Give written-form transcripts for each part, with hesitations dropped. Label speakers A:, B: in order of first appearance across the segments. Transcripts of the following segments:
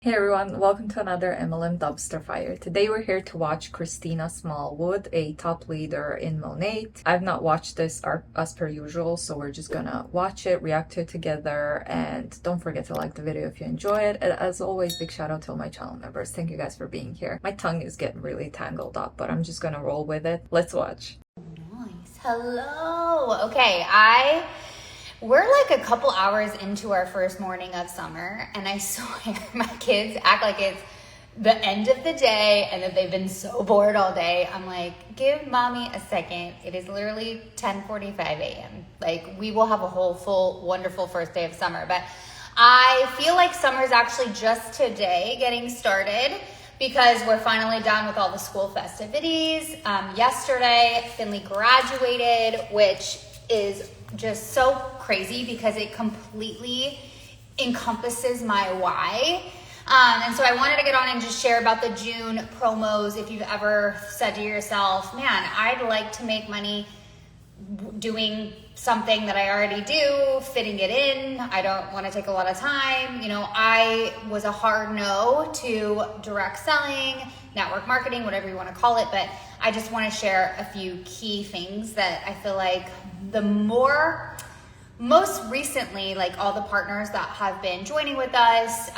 A: Hey everyone, welcome to another MLM Dumpster Fire. Today we're here to watch Christina Smallwood, a top leader in Monat. I've not watched this as per usual, so we're just gonna watch it, react to it together, and don't forget to like the video if you enjoy it. And as always, big shout out to all my channel members. Thank you guys for being here. My tongue is getting really tangled up, but I'm just gonna roll with it. Let's watch.
B: Nice. Hello. Okay, we're like a couple hours into our first morning of summer, and I swear my kids act like it's the end of the day and that they've been so bored all day. I'm like, give mommy a second. It is literally 10:45 a.m. Like, we will have a whole full wonderful first day of summer, but I feel like summer's actually just today getting started because we're finally done with all the school festivities. Yesterday, Finley graduated, which is just so crazy because it completely encompasses my why. And so I wanted to get on and just share about the June promos. If you've ever said to yourself, man, I'd like to make money doing something that I already do, fitting it in. I don't want to take a lot of time. You know, I was a hard no to direct selling, network marketing, whatever you want to call it. But I just want to share a few key things that I feel like most recently, like all the partners that have been joining with us,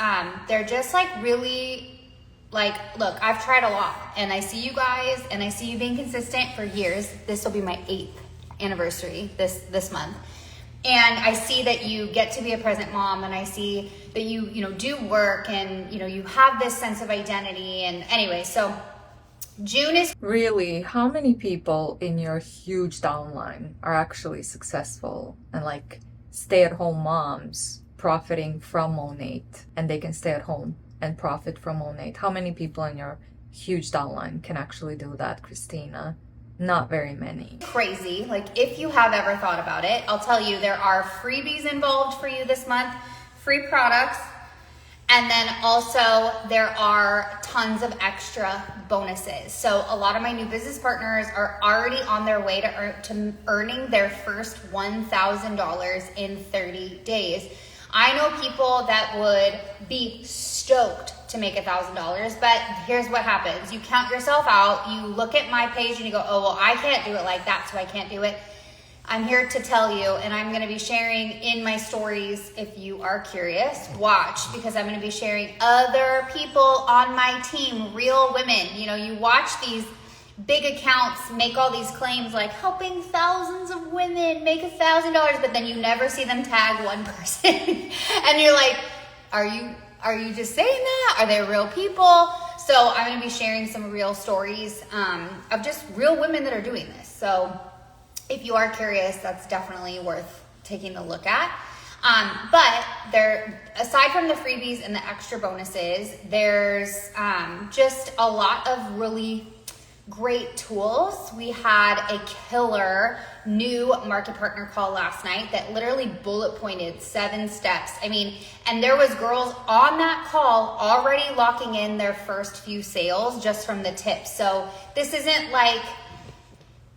B: they're just like really like, look, I've tried a lot and I see you guys and I see you being consistent for years. This will be my 8th anniversary this month. And I see that you get to be a present mom, and I see that you do work, and you have this sense of identity. And anyway, so June is
A: Really, how many people in your huge downline are actually successful and like stay-at-home moms profiting from Monat, and they can stay at home and profit from Monat? How many people in your huge downline can actually do that, Christina? Not very many.
B: Crazy. Like, if you have ever thought about it, I'll tell you, there are freebies involved for you this month, free products. And then also there are tons of extra bonuses. So a lot of my new business partners are already on their way to earning their first $1,000 in 30 days. I know people that would be stoked to make $1,000, but here's what happens. You count yourself out, you look at my page and you go, oh, well, I can't do it like that, so I can't do it. I'm here to tell you, and I'm going to be sharing in my stories. If you are curious, watch, because I'm going to be sharing other people on my team, real women. You watch these big accounts make all these claims like helping thousands of women make $1,000, but then you never see them tag one person. And you're like, are you just saying that? Are they real people? So I'm going to be sharing some real stories of just real women that are doing this. So if you are curious, that's definitely worth taking a look at. But aside from the freebies and the extra bonuses, there's just a lot of really great tools. We had a killer new market partner call last night that literally bullet pointed 7 steps. And there was girls on that call already locking in their first few sales just from the tips. So this isn't like,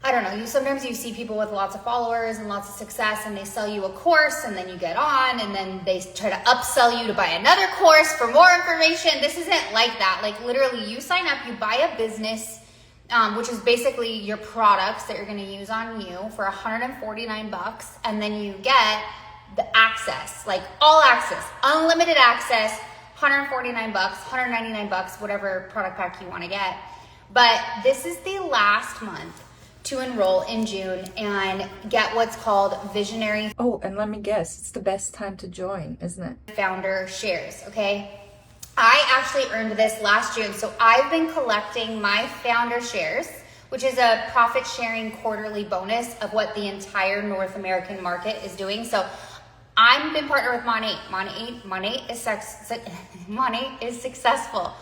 B: I don't know, sometimes you see people with lots of followers and lots of success, and they sell you a course, and then you get on, and then they try to upsell you to buy another course for more information. This isn't like that. Like, literally, you sign up, you buy a business, which is basically your products that you're going to use on you for $149, and then you get the access, like all access, unlimited access, $149, $199, whatever product pack you want to get. But this is the last month to enroll in June and get what's called visionary.
A: Oh, and let me guess, it's the best time to join, isn't it?
B: Founder shares, okay? I actually earned this last June. So I've been collecting my founder shares, which is a profit sharing quarterly bonus of what the entire North American market is doing. So I've been partnered with Monat. Monat is successful.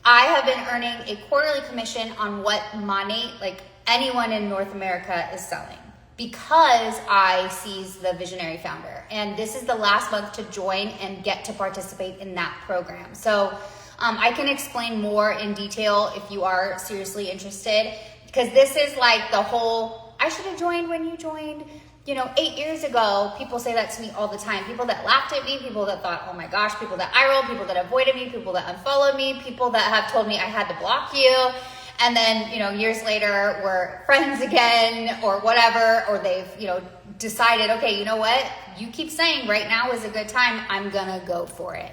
B: I have been earning a quarterly commission on what Monat, like anyone in North America, is selling, because I seized the visionary founder. And this is the last month to join and get to participate in that program. So I can explain more in detail if you are seriously interested, because this is like the whole, I should have joined when you joined. 8 years ago, people say that to me all the time. People that laughed at me, people that thought, oh my gosh, people that eye rolled, people that avoided me, people that unfollowed me, people that have told me I had to block you. And then, years later, we're friends again or whatever, or they've, decided, okay, you know what? You keep saying right now is a good time. I'm going to go for it.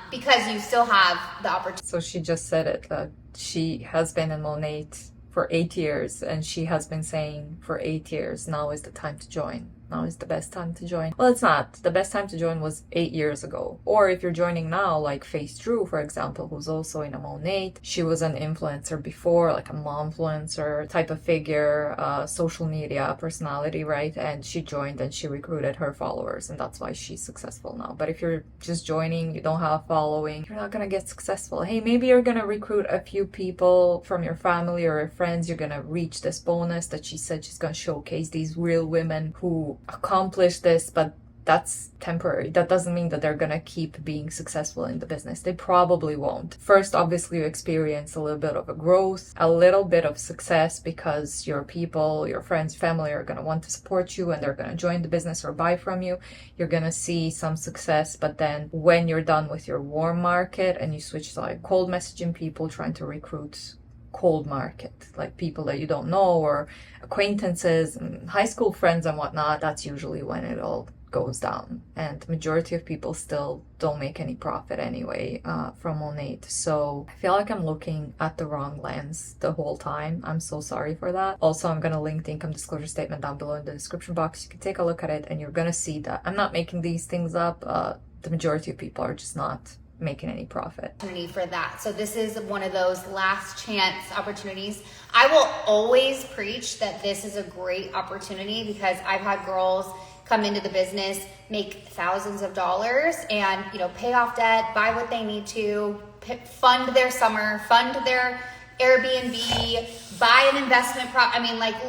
B: Because you still have the opportunity.
A: So she just said it, that she has been in Monat for 8 years, and she has been saying for 8 years, now is the time to join. Now is the best time to join. Well, it's not. The best time to join was 8 years ago. Or if you're joining now, like Face Drew, for example, who's also in a Monat. She was an influencer before, like a momfluencer type of figure, social media personality, right? And she joined and she recruited her followers, and that's why she's successful now. But if you're just joining, you don't have a following, you're not gonna get successful. Hey, maybe you're gonna recruit a few people from your family or your friends. You're gonna reach this bonus that she said she's gonna showcase these real women who accomplish this, but that's temporary. That doesn't mean that they're gonna keep being successful in the business. They probably won't. First, obviously, you experience a little bit of a growth, a little bit of success, because your people, your friends, family are gonna want to support you and they're gonna join the business or buy from you. You're gonna see some success, but then when you're done with your warm market and you switch to like cold messaging people, trying to recruit cold market, like people that you don't know or acquaintances and high school friends and whatnot, that's usually when it all goes down. And majority of people still don't make any profit anyway from Monat. So I feel like I'm looking at the wrong lens the whole time. I'm so sorry for that. Also, I'm gonna link the income disclosure statement down below in the description box. You can take a look at it and you're gonna see that I'm not making these things up. The majority of people are just not making any profit.
B: For that. So this is one of those last chance opportunities. I will always preach that this is a great opportunity because I've had girls come into the business, make thousands of dollars and, pay off debt, buy what they need to, fund their summer, fund their Airbnb, buy an investment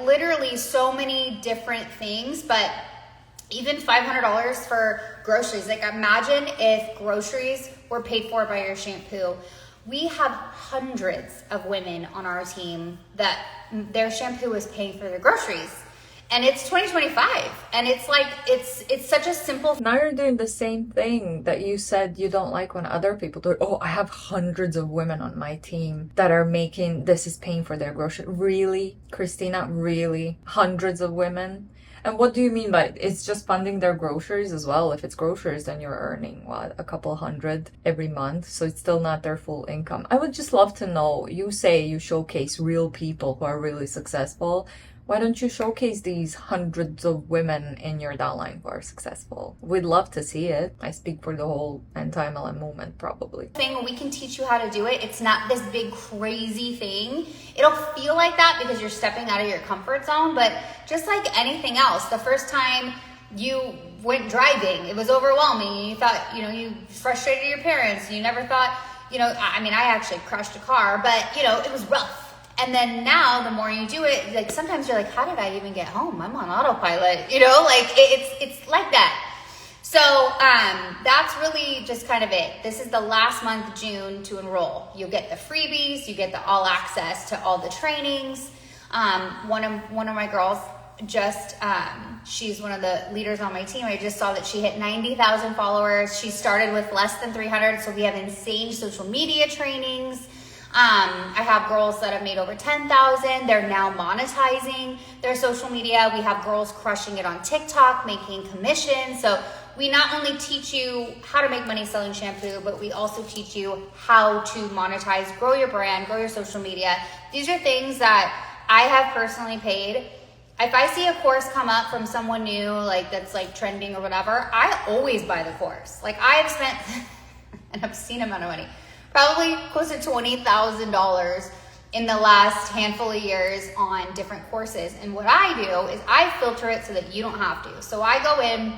B: literally so many different things, but even $500 for groceries. Like, imagine if groceries were paid for by your shampoo. We have hundreds of women on our team that their shampoo is paying for their groceries. And it's 2025. And it's like, it's such a simple.
A: Now you're doing the same thing that you said you don't like when other people do it. Oh, I have hundreds of women on my team that are making, this is paying for their groceries. Really, Christina, really? Hundreds of women? And what do you mean by it? It's just funding their groceries as well? If it's groceries, then you're earning, what, a couple hundred every month? So it's still not their full income. I would just love to know, you say you showcase real people who are really successful. Why don't you showcase these hundreds of women in your downline who are successful? We'd love to see it. I speak for the whole anti-MLM movement, probably.
B: We can teach you how to do it. It's not this big crazy thing. It'll feel like that because you're stepping out of your comfort zone, but just like anything else, the first time you went driving, it was overwhelming. You thought, you frustrated your parents. You never thought, I actually crushed a car, but it was rough. And then now, the more you do it, like sometimes you're like, how did I even get home? I'm on autopilot, it's like that. So that's really just kind of it. This is the last month, June, to enroll. You'll get the freebies, you get the all access to all the trainings. One of my girls just, she's one of the leaders on my team. I just saw that she hit 90,000 followers. She started with less than 300. So we have insane social media trainings. I have girls that have made over 10,000. They're now monetizing their social media. We have girls crushing it on TikTok, making commissions. So we not only teach you how to make money selling shampoo, but we also teach you how to monetize, grow your brand, grow your social media. These are things that I have personally paid. If I see a course come up from someone new, like that's like trending or whatever, I always buy the course. Like I have spent an obscene amount of money, probably close to $20,000 in the last handful of years on different courses. And what I do is I filter it so that you don't have to. So I go in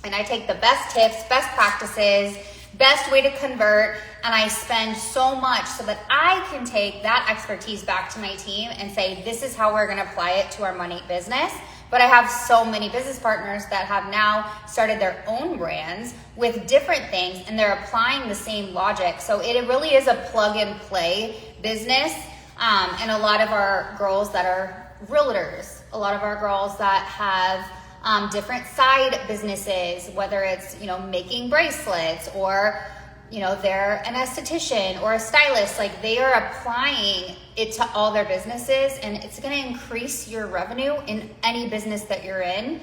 B: and I take the best tips, best practices, best way to convert, and I spend so much so that I can take that expertise back to my team and say, this is how we're gonna apply it to our money business. But I have so many business partners that have now started their own brands with different things, and they're applying the same logic. So it really is a plug and play business. And a lot of our girls that are realtors, a lot of our girls that have different side businesses, whether it's, you know, making bracelets or, you know, they're an esthetician or a stylist, like they are applying it to all their businesses, and it's going to increase your revenue in any business that you're in.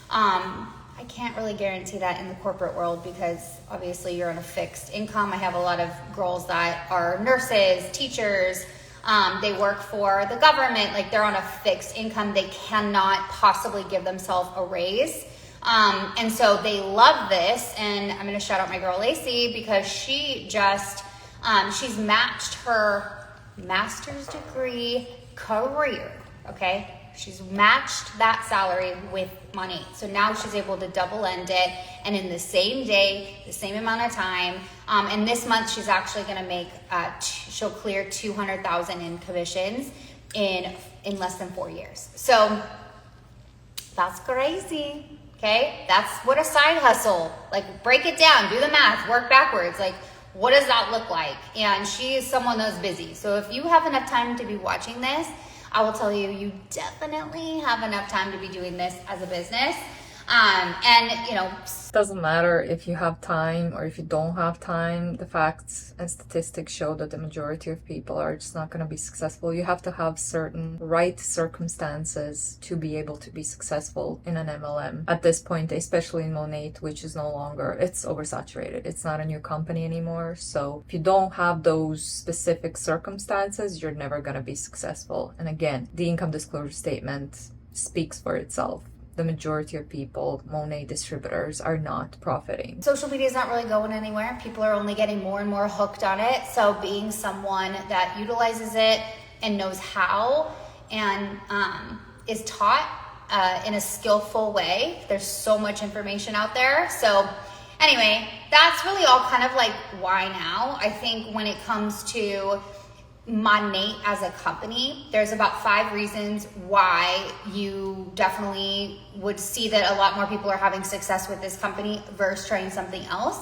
B: I can't really guarantee that in the corporate world because obviously you're on a fixed income. I have a lot of girls that are nurses, teachers, they work for the government, like they're on a fixed income. They cannot possibly give themselves a raise. And so they love this. And I'm going to shout out my girl Lacey because she just, she's matched her master's degree career. Okay. She's matched that salary with money. So now she's able to double end it. And in the same day, the same amount of time. And this month she's actually going to make, she'll clear 200,000 in commissions in less than 4 years. So that's crazy. Okay. That's what a side hustle, like break it down, do the math, work backwards. Like what does that look like? And she is someone that's busy. So if you have enough time to be watching this, I will tell you, you definitely have enough time to be doing this as a business. And, you know,
A: doesn't matter if you have time or if you don't have time. The facts and statistics show that the majority of people are just not going to be successful. You have to have certain right circumstances to be able to be successful in an MLM. At this point, especially in Monat, which is no longer, it's oversaturated. It's not a new company anymore. So if you don't have those specific circumstances, you're never going to be successful. And again, the income disclosure statement speaks for itself. The majority of people, Monat distributors, are not profiting.
B: Social media is not really going anywhere. People are only getting more and more hooked on it. So being someone that utilizes it and knows how and is taught in a skillful way, there's so much information out there. So anyway, that's really all kind of like why now. I think when it comes to Monat as a company, there's about 5 reasons why you definitely would see that a lot more people are having success with this company versus trying something else.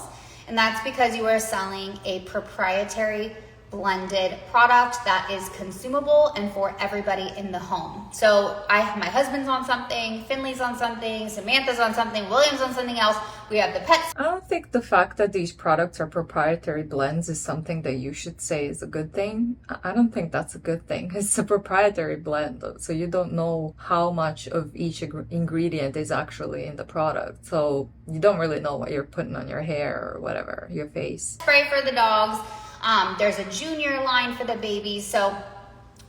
B: And that's because you are selling a proprietary blended product that is consumable and for everybody in the home. So my husband's on something, Finley's on something, Samantha's on something, William's on something else. We have the pets.
A: I don't think the fact that these products are proprietary blends is something that you should say is a good thing. I don't think that's a good thing. It's a proprietary blend, so you don't know how much of each ingredient is actually in the product. So you don't really know what you're putting on your hair or whatever, your face.
B: Spray for the dogs. There's a junior line for the babies. So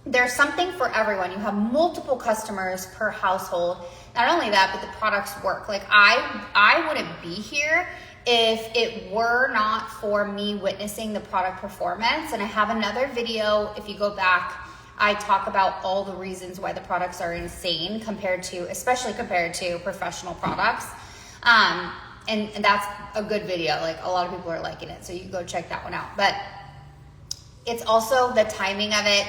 B: there's something for everyone. You have multiple customers per household. Not only that, but the products work. Like I wouldn't be here if it were not for me witnessing the product performance. And I have another video. If you go back, I talk about all the reasons why the products are insane especially compared to professional products. And that's a good video. Like a lot of people are liking it. So you can go check that one out. But it's also the timing of it.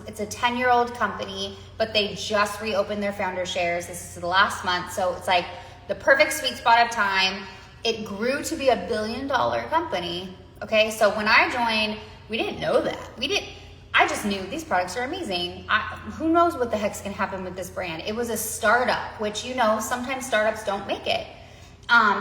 B: It's a 10-year-old company, but they just reopened their founder shares. This is the last month. So it's like the perfect sweet spot of time. It grew to be $1 billion company. Okay. So when I joined, we didn't know that. I just knew these products are amazing. Who knows what the heck's gonna happen with this brand? It was a startup, which, you know, sometimes startups don't make it.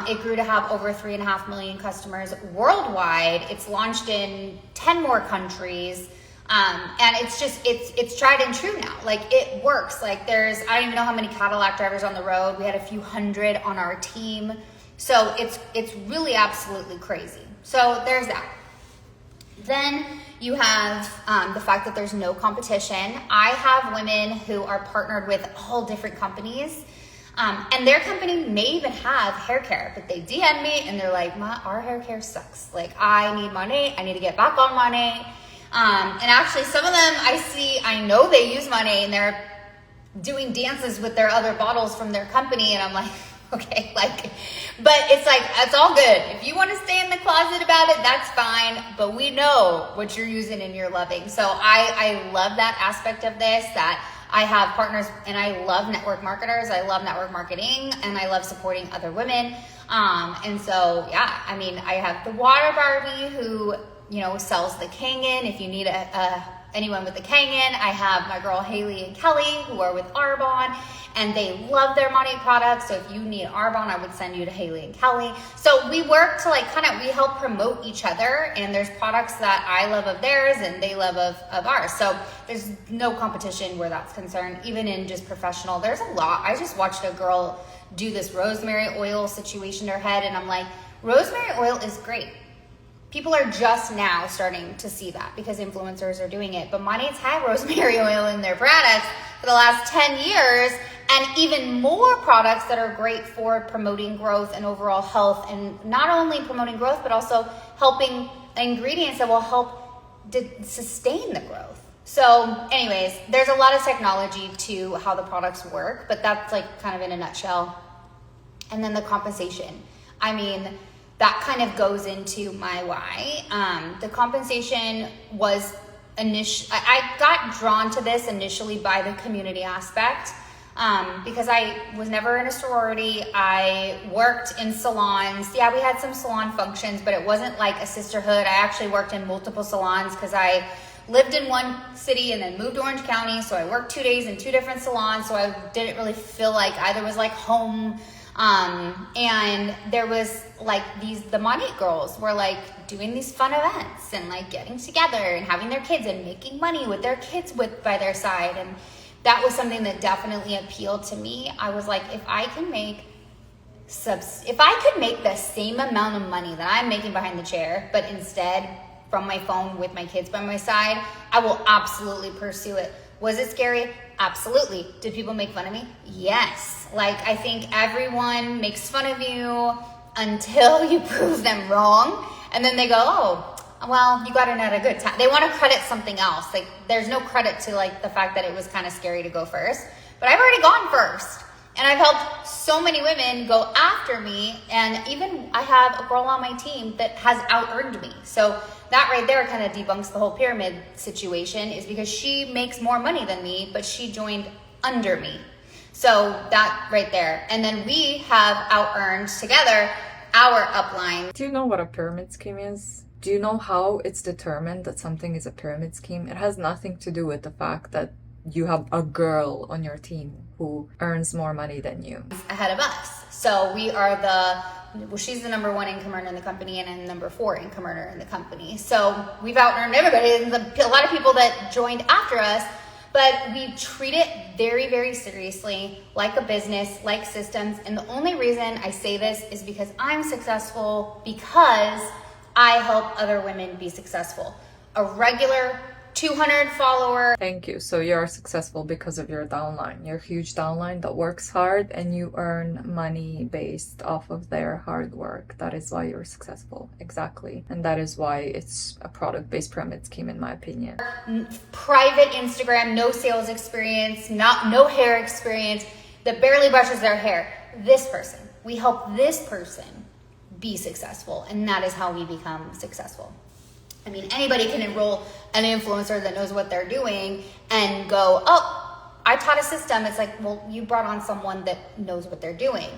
B: It grew to have over 3.5 million customers worldwide. It's launched in 10 more countries. And it's tried and true now. Like it works. Like I don't even know how many Cadillac drivers on the road. We had a few hundred on our team. So it's really absolutely crazy. So there's that. Then you have the fact that there's no competition. I have women who are partnered with all different companies. And their company may even have hair care, but they DM me and they're like, our hair care sucks. Like I need money. I need to get back on money. And actually some of them I know they use money and they're doing dances with their other bottles from their company. And I'm like, okay, but it's all good. If you want to stay in the closet about it, that's fine. But we know what you're using and you're loving. So I love that aspect of this, that I have partners and I love network marketers. I love network marketing and I love supporting other women. And so, yeah, I mean, I have the Water Barbie who, you know, sells the Kangen. If you need a anyone with the Kangen. I have my girl Haley and Kelly who are with Arbonne, and they love their monat products. So if you need Arbonne, I would send you to Haley and Kelly. So we work to we help promote each other, and there's products that I love of theirs and they love of ours. So there's no competition where that's concerned. Even in just professional, there's a lot. I just watched a girl do this rosemary oil situation to her head, and I'm like, rosemary oil is great. People are just now starting to see that because influencers are doing it. But monat's had rosemary oil in their products for the last 10 years, and even more products that are great for promoting growth and overall health, and not only promoting growth, but also helping ingredients that will help sustain the growth. So anyways, there's a lot of technology to how the products work, but that's kind of in a nutshell. And then the compensation. I mean, that kind of goes into my why. The compensation was I got drawn to this initially by the community aspect, because I was never in a sorority. I worked in salons. Yeah, we had some salon functions, but it wasn't like a sisterhood. I actually worked in multiple salons because I lived in one city and then moved to Orange County. So I worked 2 days in 2 different salons. So I didn't really feel like either was home. And there was the monat girls were doing these fun events and getting together and having their kids and making money with their kids by their side. And that was something that definitely appealed to me. I was like, if I could make the same amount of money that I'm making behind the chair, but instead from my phone with my kids by my side, I will absolutely pursue it. Was it scary? Absolutely. Did people make fun of me? Yes. I think everyone makes fun of you until you prove them wrong. And then they go, oh, well, you got in at a good time. They want to credit something else. There's no credit to the fact that it was kind of scary to go first. But I've already gone first. And I've helped so many women go after me. And even I have a girl on my team that has out-earned me. So that right there kind of debunks the whole pyramid situation, is because she makes more money than me, but she joined under me. So that right there. And then we have out-earned together our upline.
A: Do you know what a pyramid scheme is? Do you know how it's determined that something is a pyramid scheme? It has nothing to do with the fact that you have a girl on your team who earns more money than you.
B: Ahead of us. So we are she's the number 1 income earner in the company, and I'm number 4 income earner in the company. So we've out-earned everybody, and a lot of people that joined after us, but we treat it very, very seriously, like a business, like systems. And the only reason I say this is because I'm successful because I help other women be successful. A regular 200 follower.
A: Thank you. So you're successful because of your downline, your huge downline that works hard, and you earn money based off of their hard work. That is why you're successful. Exactly. And that is why it's a product-based pyramid scheme, in my opinion.
B: Private Instagram, no sales experience, no hair experience, that barely brushes their hair. This person, we help this person be successful, and that is how we become successful. I mean, anybody can enroll an influencer that knows what they're doing and go, oh, I taught a system. It's well, you brought on someone that knows what they're doing.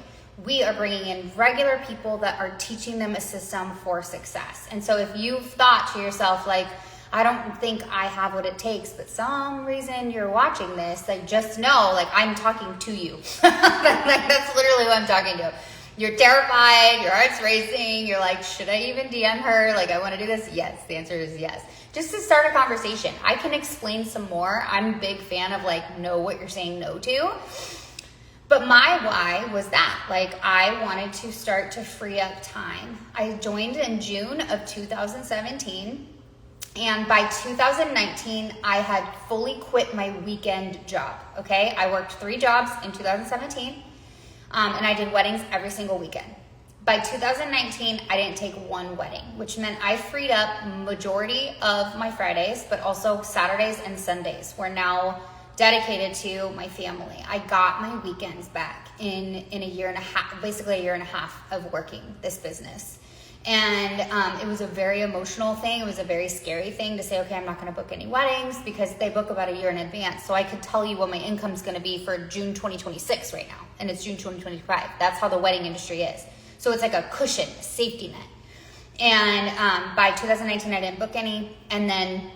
B: We are bringing in regular people that are teaching them a system for success. And so if you've thought to yourself, I don't think I have what it takes, but some reason you're watching this, just know, I'm talking to you. That's literally what I'm talking to. You're terrified, your heart's racing, you're should I even DM her? I want to do this? Yes, the answer is yes. Just to start a conversation. I can explain some more. I'm a big fan of know what you're saying no to. But my why was that. I wanted to start to free up time. I joined in June of 2017. And by 2019, I had fully quit my weekend job, okay? I worked 3 jobs in 2017. And I did weddings every single weekend. By 2019, I didn't take 1 wedding, which meant I freed up majority of my Fridays, but also Saturdays and Sundays were now dedicated to my family. I got my weekends back in a year and a half, basically a year and a half of working this business. And it was a very emotional thing. It was a very scary thing to say, okay, I'm not going to book any weddings, because they book about a year in advance. So I could tell you what my income's going to be for June 2026 right now. And it's June 2025. That's how the wedding industry is. So it's like a cushion, a safety net. And by 2019, I didn't book any. And then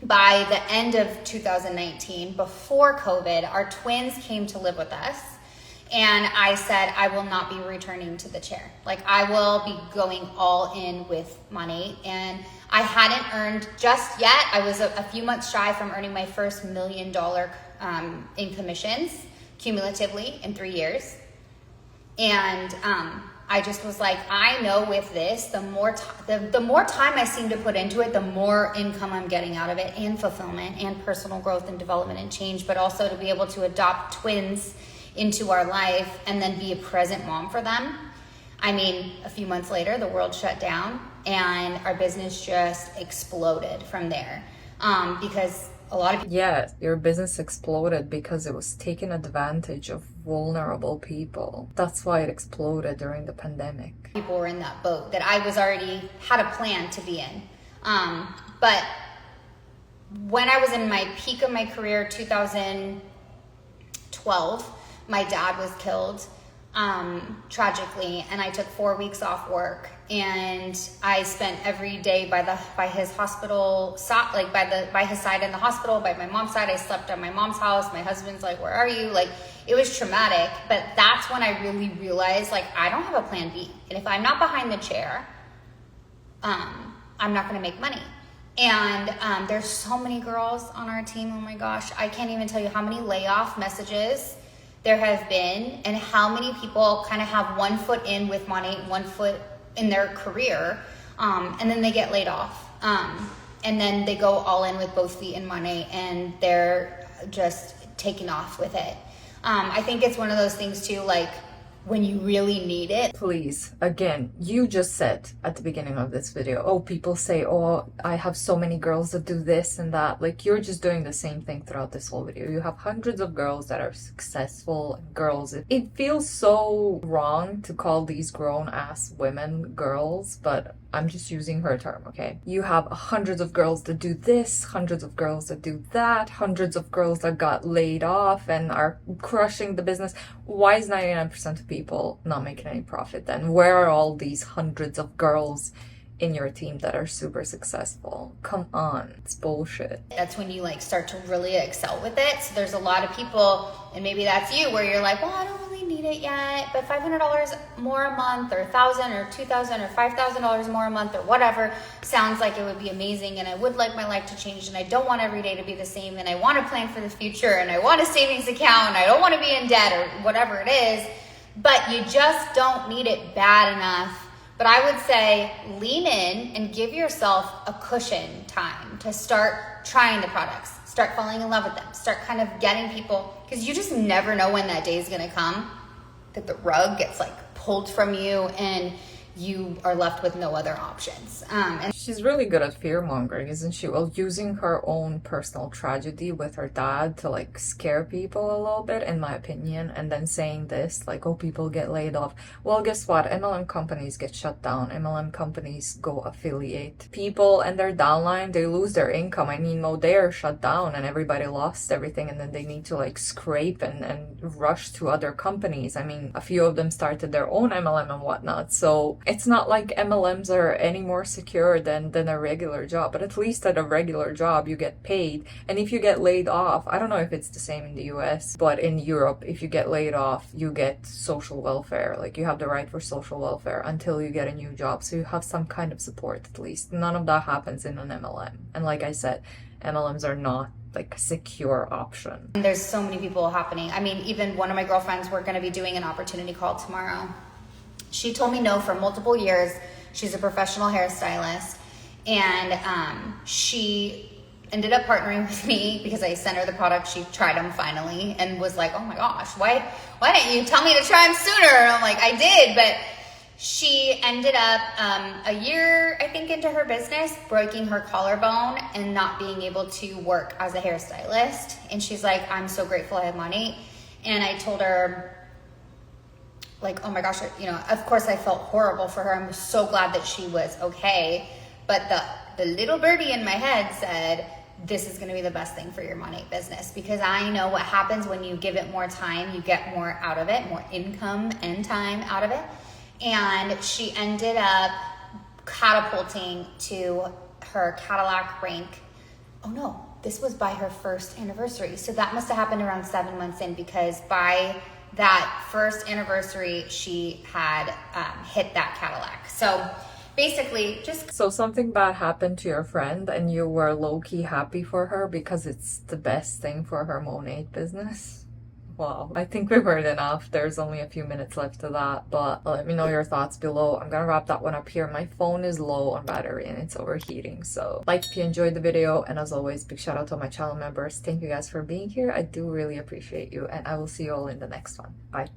B: by the end of 2019, before COVID, our twins came to live with us. And I said, I will not be returning to the chair. Like, I will be going all in with monat. And I hadn't earned just yet. I was a few months shy from earning my first $1 million in commissions cumulatively in 3 years. And I just was like, I know with this, the more time I seem to put into it, the more income I'm getting out of it, and fulfillment and personal growth and development and change, but also to be able to adopt twins into our life and then be a present mom for them. I mean, a few months later, the world shut down and our business just exploded from there. Because a lot of people...
A: Yeah, your business exploded because it was taking advantage of vulnerable people. That's why it exploded during the pandemic.
B: People were in that boat that I was already had a plan to be in. But when I was in my peak of my career, 2012, my dad was killed tragically, and I took 4 weeks off work, and I spent every day by his hospital, like by his side in the hospital, by my mom's side. I slept at my mom's house. My husband's like, where are you? Like, it was traumatic, but that's when I really realized, like, I don't have a plan B, and if I'm not behind the chair, I'm not going to make money. And there's so many girls on our team. Oh my gosh, I can't even tell you how many layoff messages there have been, and how many people kind of have 1 foot in with monat, 1 foot in their career, and then they get laid off. And then they go all in with both feet in monat, and they're just taking off with it. I think it's one of those things too, like, when you really need it.
A: Please, again, you just said at the beginning of this video, oh, people say, oh, I have so many girls that do this and that. Like, you're just doing the same thing throughout this whole video. You have hundreds of girls that are successful girls. It feels so wrong to call these grown-ass women girls, but I'm just using her term, okay? You have hundreds of girls that do this, hundreds of girls that do that, hundreds of girls that got laid off and are crushing the business. Why is 99% of people not making any profit then? Where are all these hundreds of girls in your team that are super successful? Come on, it's bullshit.
B: That's when you like start to really excel with it. So there's a lot of people, and maybe that's you, where you're like, well, I don't really need it yet, but $500 more a month, or $1,000 or $2,000 or $5,000 more a month, or whatever sounds like it would be amazing, and I would like my life to change, and I don't want every day to be the same, and I want to plan for the future, and I want a savings account, and I don't want to be in debt, or whatever it is, but you just don't need it bad enough. But I would say lean in and give yourself a cushion time to start trying the products, start falling in love with them, start kind of getting people, because you just never know when that day is going to come that the rug gets like pulled from you and you are left with no other options. And
A: she's really good at fear mongering, isn't she? Well, using her own personal tragedy with her dad to like scare people a little bit, in my opinion, and then saying this like, oh, people get laid off. Well, guess what? MLM companies get shut down. MLM companies go affiliate. People and their downline, they lose their income. I mean, no, they are shut down and everybody lost everything, and then they need to like scrape and rush to other companies. I mean, a few of them started their own MLM and whatnot, so it's not like MLMs are any more secure than a regular job, but at least at a regular job you get paid. And if you get laid off, I don't know if it's the same in the US, but in Europe, if you get laid off, you get social welfare. Like, you have the right for social welfare until you get a new job, so you have some kind of support at least. None of that happens in an MLM. And like I said, MLMs are not like a secure option.
B: And there's so many people happening. I mean, even one of my girlfriends, we're going to be doing an opportunity call tomorrow. She told me no for multiple years. She's a professional hairstylist, and she ended up partnering with me because I sent her the product. She tried them finally and was like, oh my gosh, why didn't you tell me to try them sooner? And I'm like, I did, but she ended up a year, I think, into her business, breaking her collarbone and not being able to work as a hairstylist. And she's like, I'm so grateful I have money. And I told her, like, oh my gosh, you know, of course I felt horrible for her. I'm so glad that she was okay. But the little birdie in my head said, this is going to be the best thing for your monat business, because I know what happens when you give it more time. You get more out of it, more income and time out of it. And she ended up catapulting to her Cadillac rank. Oh no, this was by her first anniversary. So that must have happened around 7 months in, because by that first anniversary, she had hit that Cadillac. So basically, just...
A: So something bad happened to your friend and you were low-key happy for her because it's the best thing for her monat business? Wow, I think we've heard enough. There's only a few minutes left to that, but let me know your thoughts below. I'm gonna wrap that one up here. My phone is low on battery and it's overheating, so like if you enjoyed the video, and as always, big shout out to my channel members. Thank you guys for being here. I do really appreciate you, and I will see you all in the next one. Bye.